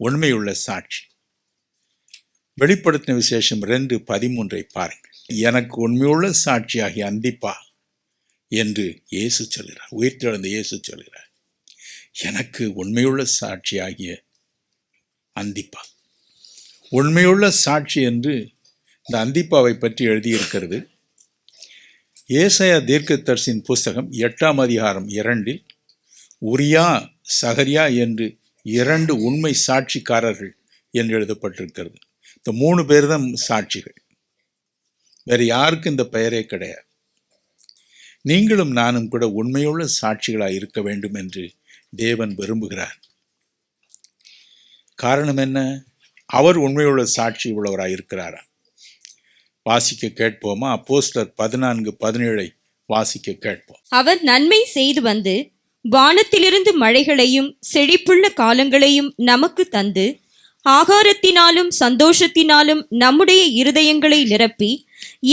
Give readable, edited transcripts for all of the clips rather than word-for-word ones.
உண்மையுள்ள சாட்சி. வெளிப்படுத்தின விசேஷம் 2:13 பாருங்கள். எனக்கு உண்மையுள்ள சாட்சியாகிய அந்திப்பா என்று இயேசு சொல்கிறார். உயிர்த்தெழுந்த இயேசு சொல்கிறார், எனக்கு உண்மையுள்ள சாட்சியாகிய அந்திப்பா. உண்மையுள்ள சாட்சி என்று இந்த அந்திப்பாவை பற்றி எழுதியிருக்கிறது. ஏசாயா தீர்க்கதரிசியின் புஸ்தகம் 8ஆம் அதிகாரம் 2 உரியா சகரியா என்று 2 உண்மை சாட்சிக்காரர்கள் என்று எழுதப்பட்டிருக்கிறது. இந்த 3 பேர் தான் சாட்சிகள். வேறு யாருக்கும் இந்த பெயரே கிடையாது. நீங்களும் நானும் கூட உண்மையுள்ள சாட்சிகளாய் இருக்க வேண்டும் என்று தேவன் விரும்புகிறார். காரணம் என்ன? அவர் உண்மையுள்ள சாட்சி உள்ளவராய் இருக்கிறாரா? வாசிக்க கேட்போமா? அப்போஸ்தலர் 14:17 வாசிக்க கேட்போம். அவர் நன்மை செய்து வந்து வானத்திலிருந்து மழைகளையும் செழிப்புள்ள காலங்களையும் நமக்கு தந்து ஆகாரத்தினாலும் சந்தோஷத்தினாலும் நம்முடைய இருதயங்களை நிரப்பி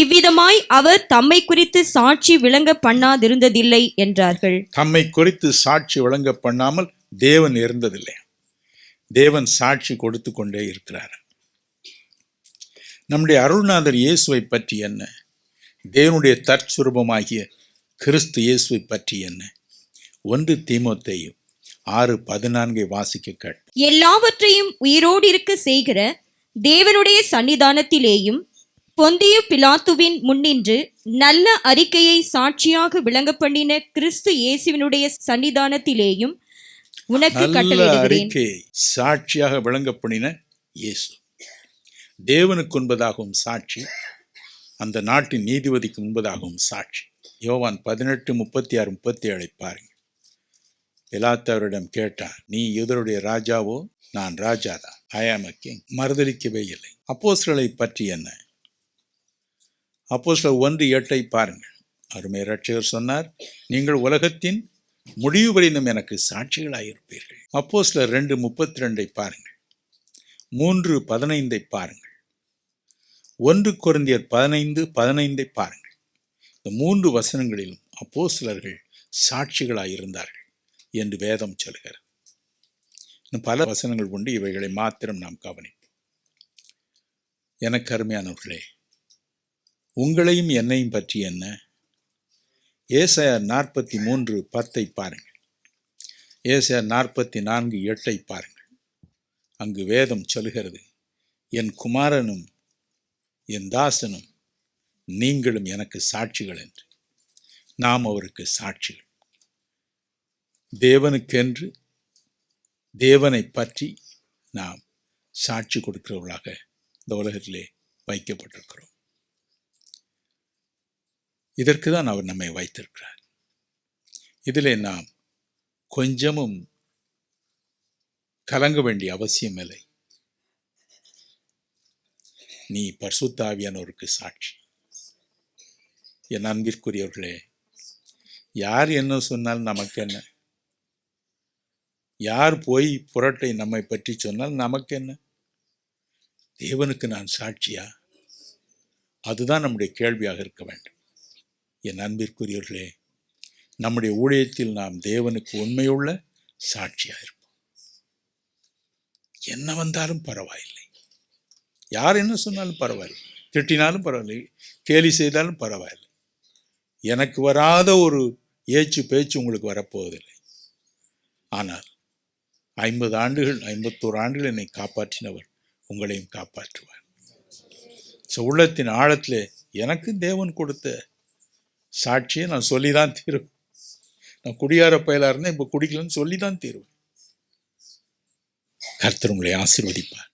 இவ்விதமாய் அவர் தம்மை குறித்து சாட்சி விளங்க பண்ணாதிருந்ததில்லை என்றார்கள். தம்மை குறித்து சாட்சி விளங்க பண்ணாமல் தேவன் இருந்ததில்லை. தேவன் சாட்சி கொடுத்து கொண்டே இருக்கிறார். நம்முடைய அருள்நாதர் இயேசுவை பற்றி என்ன? தேவனுடைய தற்சுரூபமாகிய கிறிஸ்து இயேசுவை பற்றி என்ன? 1 தீமோத்தேயு 6:14 வாசிக்க கேட்போம். எல்லாவற்றையும் உயிரோடு இருக்க செய்கிற தேவனுடைய சன்னிதானத்திலேயும் பொந்திய பிலாத்துவின் முன்னின்று நல்ல அறிக்கையை சாட்சியாக விளங்க பண்ணின கிறிஸ்து இயேசுவினுடைய சன்னிதானத்திலேயும் உனக்கு கட்டளையிடுகிறேன். சாட்சியாக விளங்க பண்ணின இயேசு தேவனுக்கு முன்பதாகவும் சாட்சி, அந்த நாட்டின் நீதிபதிக்கு முன்பதாகவும் சாட்சி. யோவான் 18:36-37 பாருங்க. பிலாத்து அவரிடம் கேட்டார், நீ யூதருடைய ராஜாவோ? நான் ராஜா தான், ஐ ஆம் எ கிங். மறுதலிக்கவே இல்லை. அப்போஸ்தலரை பற்றி என்ன? அப்போஸ்தலர் 1:8 பாருங்கள். அருமை இரட்சகர் சொன்னார், நீங்கள் உலகத்தின் முடிவு வரையிலும் எனக்கு சாட்சிகளாயிருப்பீர்கள். அப்போஸ்தலர் 2:32 பாருங்கள். 3:15 பாருங்கள். 1 கொரிந்தியர் 15:15 பாருங்கள். இந்த 3 வசனங்களிலும் அப்போஸ்தலர்கள் சாட்சிகளாயிருந்தார்கள் என்று வேதம் சொல்கிறது. இன்னும் பல வசனங்கள் உண்டு, இவைகளை மாத்திரம் நாம் கவனிப்போம். எனக்கு அருமையானவர்களே, உங்களையும் என்னையும் பற்றி என்ன? ஏசாயா 43:10 பாருங்கள். ஏசாயா 44:8 பாருங்கள். அங்கு வேதம் சொல்கிறது, என் குமாரனும் என் தாசனும் நீங்களும் எனக்கு சாட்சிகள் என்று. நாம் அவருக்கு சாட்சிகள். தேவனுக்கென்று தேவனை பற்றி நாம் சாட்சி கொடுக்கிறவர்களாக இந்த உலகத்திலே வைக்கப்பட்டிருக்கிறோம். இதற்கு தான் அவர் நம்மை வைத்திருக்கிறார். இதிலே நாம் கொஞ்சமும் கலங்க வேண்டிய அவசியம் இல்லை. நீ பரிசுத்த ஆவியானவருக்கு சாட்சி. என் அன்பிற்குரியவர்களே, யார் என்ன சொன்னால் நமக்கு என்ன? யார் போய் புரட்டை நம்மை பற்றி சொன்னால் நமக்கு என்ன? தேவனுக்கு நான் சாட்சியா? அதுதான் நம்முடைய கேள்வியாக இருக்க வேண்டும். என் அன்பிற்குரியவர்களே, நம்முடைய ஊழியத்தில் நாம் தேவனுக்கு உண்மையுள்ள சாட்சியாக இருப்போம். என்ன வந்தாலும் பரவாயில்லை, யார் என்ன சொன்னாலும் பரவாயில்லை, திட்டினாலும் பரவாயில்லை, கேலி செய்தாலும் பரவாயில்லை. எனக்கு வராத ஒரு ஏச்சு பேச்சு உங்களுக்கு வரப்போவதில்லை. ஆனால் 50 ஆண்டுகள் 51 ஆண்டுகள் என்னை காப்பாற்றினவர் உங்களையும் காப்பாற்றுவார். உள்ளத்தின் ஆழத்திலே எனக்கு தேவன் கொடுத்த சாட்சியை நான் சொல்லிதான் தீருவேன். நான் குடியார பயலா இருந்தேன், இப்போ குடிக்கலன்னு சொல்லிதான் தீருவேன். கர்த்தர் உங்களை ஆசீர்வதிப்பார்.